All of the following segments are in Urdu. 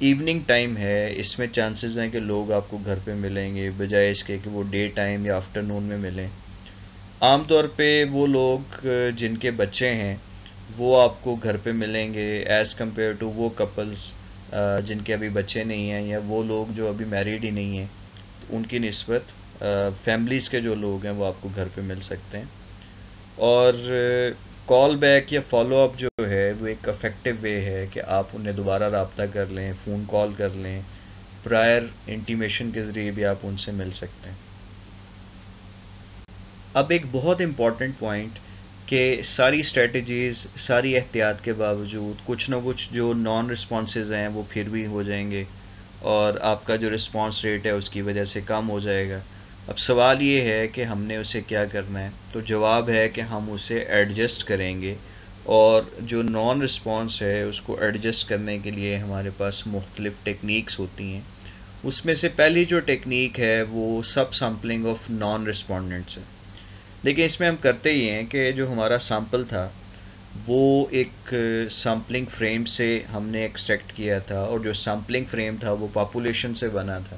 ایوننگ ٹائم ہے، اس میں چانسز ہیں کہ لوگ آپ کو گھر پہ ملیں گے بجائے اس کے کہ وہ ڈے ٹائم یا آفٹرنون میں ملیں۔ عام طور پہ وہ لوگ جن کے بچے ہیں وہ آپ کو گھر پہ ملیں گے ایز کمپیئر ٹو وہ کپلز جن کے ابھی بچے نہیں ہیں، یا وہ لوگ جو ابھی میریڈ ہی نہیں ہیں، ان کی نسبت فیملیز کے جو لوگ ہیں وہ آپ کو گھر پہ مل سکتے ہیں۔ اور کال بیک یا فالو اپ جو ہے وہ ایک افیکٹو وے ہے کہ آپ انہیں دوبارہ رابطہ کر لیں، فون کال کر لیں، پرائر انٹیمیشن کے ذریعے بھی آپ ان سے مل سکتے ہیں۔ اب ایک بہت امپورٹنٹ پوائنٹ کہ ساری اسٹریٹجیز، ساری احتیاط کے باوجود کچھ نہ کچھ جو نان رسپانسز ہیں وہ پھر بھی ہو جائیں گے اور آپ کا جو رسپانس ریٹ ہے اس کی وجہ سے کم ہو جائے گا۔ اب سوال یہ ہے کہ ہم نے اسے کیا کرنا ہے، تو جواب ہے کہ ہم اسے ایڈجسٹ کریں گے، اور جو نان رسپانس ہے اس کو ایڈجسٹ کرنے کے لیے ہمارے پاس مختلف ٹیکنیکس ہوتی ہیں۔ اس میں سے پہلی جو ٹیکنیک ہے وہ سب سیمپلنگ آف نان رسپونڈنٹس ہے۔ لیکن اس میں ہم کرتے ہی ہیں کہ جو ہمارا سیمپل تھا وہ ایک سیمپلنگ فریم سے ہم نے ایکسٹریکٹ کیا تھا، اور جو سیمپلنگ فریم تھا وہ پاپولیشن سے بنا تھا۔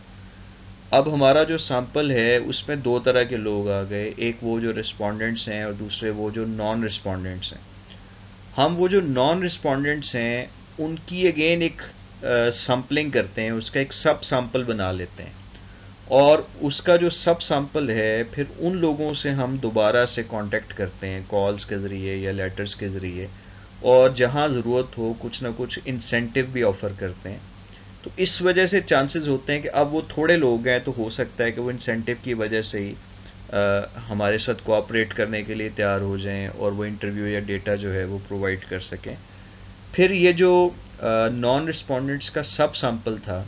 اب ہمارا جو سیمپل ہے اس میں دو طرح کے لوگ آ گئے، ایک وہ جو رسپونڈنٹس ہیں اور دوسرے وہ جو نان رسپونڈنٹس ہیں۔ ہم وہ جو نان رسپونڈنٹس ہیں ان کی اگین ایک سیمپلنگ کرتے ہیں، اس کا ایک سب سیمپل بنا لیتے ہیں، اور اس کا جو سب سیمپل ہے پھر ان لوگوں سے ہم دوبارہ سے کانٹیکٹ کرتے ہیں کالز کے ذریعے یا لیٹرز کے ذریعے، اور جہاں ضرورت ہو کچھ نہ کچھ انسینٹیو بھی آفر کرتے ہیں۔ تو اس وجہ سے چانسز ہوتے ہیں کہ اب وہ تھوڑے لوگ ہیں تو ہو سکتا ہے کہ وہ انسینٹیو کی وجہ سے ہی ہمارے ساتھ کوآپریٹ کرنے کے لیے تیار ہو جائیں اور وہ انٹرویو یا ڈیٹا جو ہے وہ پرووائڈ کر سکیں۔ پھر یہ جو نان رسپونڈنٹس کا سب سیمپل تھا،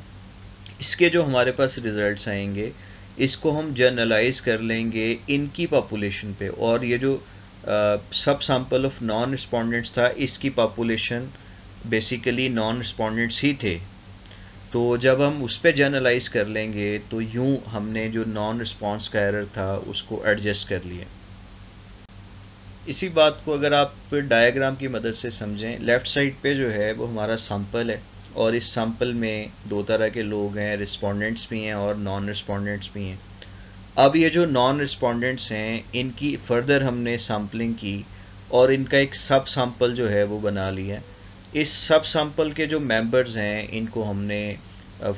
اس کے جو ہمارے پاس ریزلٹس آئیں گے اس کو ہم جرنلائز کر لیں گے ان کی پاپولیشن پہ، اور یہ جو سب سیمپل آف نان رسپونڈنٹس تھا اس کی پاپولیشن بیسیکلی نان رسپونڈنٹس ہی تھے، تو جب ہم اس پہ جرنلائز کر لیں گے تو یوں ہم نے جو نان رسپانس کا ایرر تھا اس کو ایڈجسٹ کر لیا۔ اسی بات کو اگر آپ ڈائیگرام کی مدد سے سمجھیں، لیفٹ سائڈ پہ جو ہے وہ ہمارا سیمپل ہے، اور اس سیمپل میں دو طرح کے لوگ ہیں، رسپونڈنٹس بھی ہیں اور نان رسپونڈنٹس بھی ہیں۔ اب یہ جو نان رسپونڈنٹس ہیں ان کی فردر ہم نے سیمپلنگ کی اور ان کا ایک سب سیمپل جو ہے وہ بنا لیا۔ اس سب سیمپل کے جو ممبرز ہیں ان کو ہم نے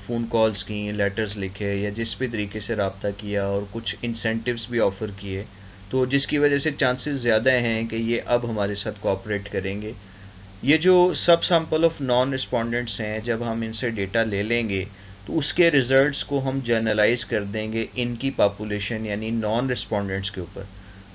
فون کالز کی، لیٹرز لکھے یا جس بھی طریقے سے رابطہ کیا، اور کچھ انسینٹیوز بھی آفر کیے، تو جس کی وجہ سے چانسز زیادہ ہیں کہ یہ اب ہمارے ساتھ کوآپریٹ کریں گے۔ یہ جو سب سیمپل آف نان رسپونڈنٹس ہیں جب ہم ان سے ڈیٹا لے لیں گے تو اس کے ریزلٹس کو ہم جرنلائز کر دیں گے ان کی پاپولیشن یعنی نان رسپونڈنٹس کے اوپر۔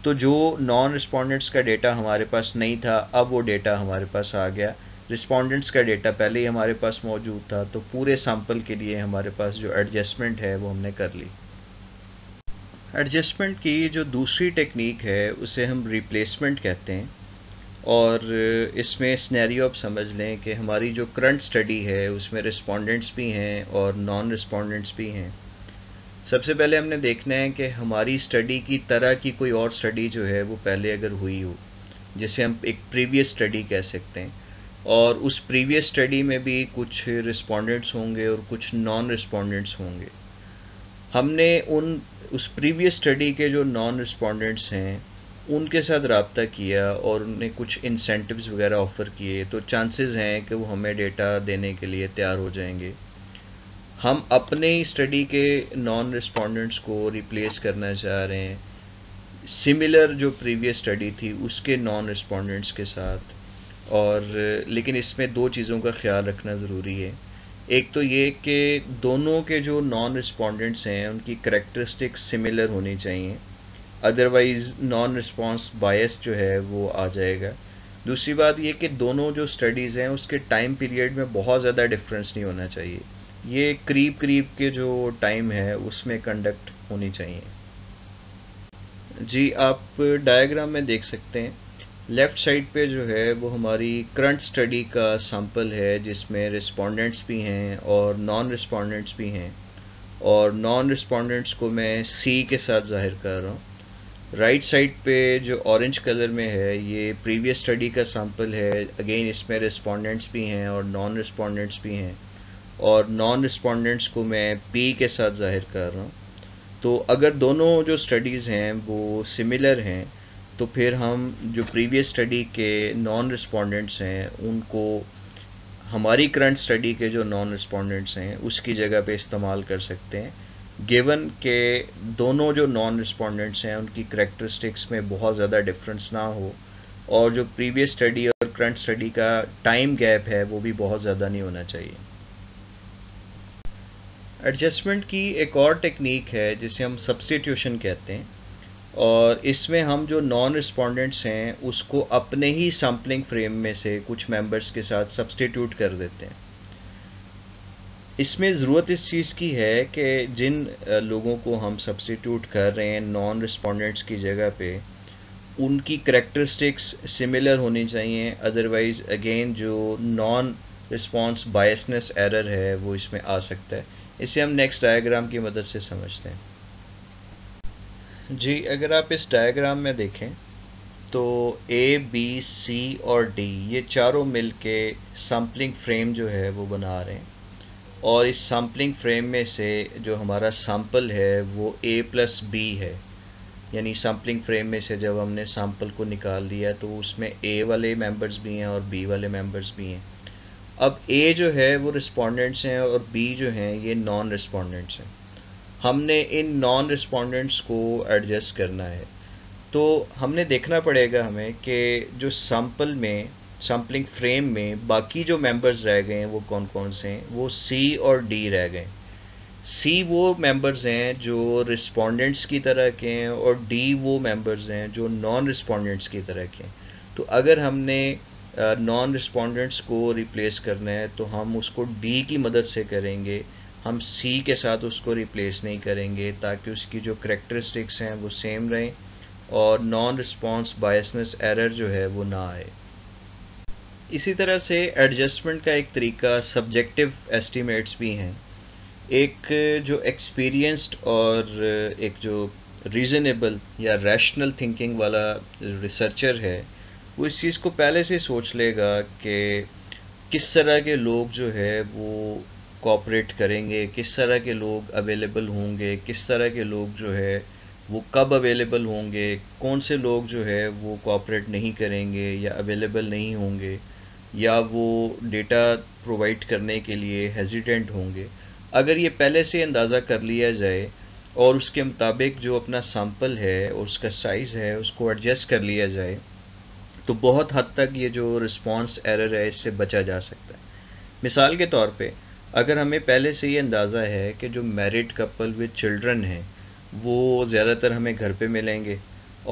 تو جو نان رسپونڈنٹس کا ڈیٹا ہمارے پاس نہیں تھا اب وہ ڈیٹا ہمارے پاس آ گیا، رسپونڈنٹس کا ڈیٹا پہلے ہی ہمارے پاس موجود تھا، تو پورے سیمپل کے لیے ہمارے پاس جو ایڈجسٹمنٹ ہے وہ ہم نے کر لی۔ ایڈجسٹمنٹ کی جو دوسری ٹیکنیک ہے اسے ہم ریپلیسمنٹ کہتے ہیں، اور اس میں سنیریو آپ سمجھ لیں کہ ہماری جو کرنٹ سٹڈی ہے اس میں رسپونڈنٹس بھی ہیں اور نان رسپونڈنٹس بھی ہیں۔ سب سے پہلے ہم نے دیکھنا ہے کہ ہماری سٹڈی کی طرح کی کوئی اور سٹڈی جو ہے وہ پہلے اگر ہوئی ہو، جسے ہم ایک پریویس سٹڈی کہہ سکتے ہیں، اور اس پریویس سٹڈی میں بھی کچھ رسپونڈنٹس ہوں گے اور کچھ نان رسپونڈنٹس ہوں گے۔ ہم نے اس پریویس سٹڈی کے جو نان رسپونڈنٹس ہیں ان کے ساتھ رابطہ کیا اور انہیں کچھ انسینٹیوز وغیرہ آفر کیے، تو چانسز ہیں کہ وہ ہمیں ڈیٹا دینے کے لیے تیار ہو جائیں گے۔ ہم اپنے اسٹڈی کے نان رسپونڈنٹس کو ریپلیس کرنا چاہ رہے ہیں سملر جو پریویس اسٹڈی تھی اس کے نان رسپونڈنٹس کے ساتھ، اور لیکن اس میں دو چیزوں کا خیال رکھنا ضروری ہے۔ ایک تو یہ کہ دونوں کے جو نان رسپونڈنٹس ہیں ان کی کریکٹرسٹکس سملر ہونی چاہیے، ادروائز نان رسپانس بائس جو ہے وہ آ جائے گا۔ دوسری بات یہ کہ دونوں جو سٹڈیز ہیں اس کے ٹائم پیریڈ میں بہت زیادہ ڈفرینس نہیں ہونا چاہیے، یہ قریب کے جو ٹائم ہے اس میں کنڈکٹ ہونی چاہیے۔ جی آپ ڈائیگرام میں دیکھ سکتے ہیں، لیفٹ سائڈ پہ جو ہے وہ ہماری کرنٹ سٹڈی کا سیمپل ہے جس میں رسپونڈنٹس بھی ہیں اور نان رسپونڈنٹس بھی ہیں، اور نان رسپونڈنٹس کو میں سی کے ساتھ ظاہر کر رہا ہوں۔ رائٹ سائڈ پہ جو اورنج کلر میں ہے یہ پریویس اسٹڈی کا سیمپل ہے، اگین اس میں رسپونڈنٹس بھی ہیں اور نان رسپونڈنٹس بھی ہیں، اور نان رسپونڈنٹس کو میں پی کے ساتھ ظاہر کر رہا ہوں. تو اگر دونوں جو اسٹڈیز ہیں وہ سملر ہیں تو پھر ہم جو پریویس اسٹڈی کے نان رسپونڈنٹس ہیں ان کو ہماری کرنٹ اسٹڈی کے جو نان رسپونڈنٹس ہیں اس کی جگہ پہ استعمال کر سکتے ہیں، گیون کہ دونوں جو نان رسپونڈنٹس ہیں ان کی کریکٹرسٹکس میں بہت زیادہ ڈفرنس نہ ہو، اور جو پریویس اسٹڈی اور کرنٹ اسٹڈی کا ٹائم گیپ ہے وہ بھی بہت زیادہ نہیں ہونا چاہیے. ایڈجسٹمنٹ کی ایک اور ٹیکنیک ہے جسے ہم سبسٹیٹیوشن کہتے ہیں، اور اس میں ہم جو نان رسپونڈنٹس ہیں اس کو اپنے ہی سیمپلنگ فریم میں سے کچھ ممبرس کے ساتھ سبسٹیٹیوٹ کر دیتے ہیں. اس میں ضرورت اس چیز کی ہے کہ جن لوگوں کو ہم سبسٹیٹیوٹ کر رہے ہیں نان رسپونڈنٹس کی جگہ پہ، ان کی کریکٹرسٹکس سملر ہونی چاہیے، ادروائز اگین جو نان رسپانس بائسنس ایرر ہے وہ اس میں آ سکتا ہے. اسے ہم نیکسٹ ڈائیگرام کی مدد سے سمجھتے ہیں. جی اگر آپ اس ڈائیگرام میں دیکھیں تو اے بی سی اور ڈی یہ چاروں مل کے سیمپلنگ فریم جو ہے وہ بنا رہے ہیں، اور اس سیمپلنگ فریم میں سے جو ہمارا سیمپل ہے وہ اے پلس بی ہے. یعنی سیمپلنگ فریم میں سے جب ہم نے سیمپل کو نکال دیا تو اس میں اے والے ممبرز بھی ہیں اور بی والے ممبرز بھی ہیں. اب اے جو ہے وہ رسپونڈنٹس ہیں اور بی جو ہیں یہ نان رسپونڈنٹس ہیں. ہم نے ان نان رسپونڈنٹس کو ایڈجسٹ کرنا ہے، تو ہم نے دیکھنا پڑے گا ہمیں کہ جو سیمپلنگ فریم میں باقی جو ممبرز رہ گئے ہیں وہ کون کون سے ہیں. وہ سی اور ڈی رہ گئے. سی وہ ممبرز ہیں جو رسپونڈنٹس کی طرح کے ہیں اور ڈی وہ ممبرز ہیں جو نان رسپونڈنٹس کی طرح کے ہیں. تو اگر ہم نے نان رسپونڈنٹس کو ریپلیس کرنا ہے تو ہم اس کو ڈی کی مدد سے کریں گے، ہم سی کے ساتھ اس کو ریپلیس نہیں کریں گے تاکہ اس کی جو کریکٹرسٹکس ہیں وہ سیم رہیں اور نان رسپانس بائسنس ایرر جو ہے وہ نہ آئے. اسی طرح سے ایڈجسٹمنٹ کا ایک طریقہ سبجیکٹو ایسٹیمیٹس بھی ہیں. ایک جو ایکسپیرینسڈ اور ایک جو ریزنیبل یا ریشنل تھنکنگ والا ریسرچر ہے وہ اس چیز کو پہلے سے سوچ لے گا کہ کس طرح کے لوگ جو ہے وہ کوآپریٹ کریں گے، کس طرح کے لوگ اویلیبل ہوں گے، کس طرح کے لوگ جو ہے وہ کب اویلیبل ہوں گے، کون سے لوگ جو ہے وہ کوآپریٹ نہیں کریں گے یا اویلیبل نہیں ہوں گے یا وہ ڈیٹا پرووائڈ کرنے کے لیے ہیزیٹنٹ ہوں گے. اگر یہ پہلے سے اندازہ کر لیا جائے اور اس کے مطابق جو اپنا سیمپل ہے اور اس کا سائز ہے اس کو ایڈجسٹ کر لیا جائے تو بہت حد تک یہ جو رسپانس ایرر ہے اس سے بچا جا سکتا ہے. مثال کے طور پہ اگر ہمیں پہلے سے یہ اندازہ ہے کہ جو میرڈ کپل وتھ چلڈرن ہیں وہ زیادہ تر ہمیں گھر پہ ملیں گے،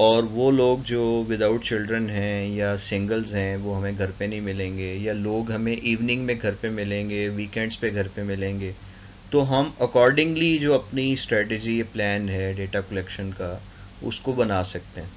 اور وہ لوگ جو وداؤٹ چلڈرن ہیں یا سنگلز ہیں وہ ہمیں گھر پہ نہیں ملیں گے، یا لوگ ہمیں ایوننگ میں گھر پہ ملیں گے، ویکینڈز پہ گھر پہ ملیں گے، تو ہم اکارڈنگلی جو اپنی اسٹریٹجی پلان ہے ڈیٹا کلیکشن کا اس کو بنا سکتے ہیں.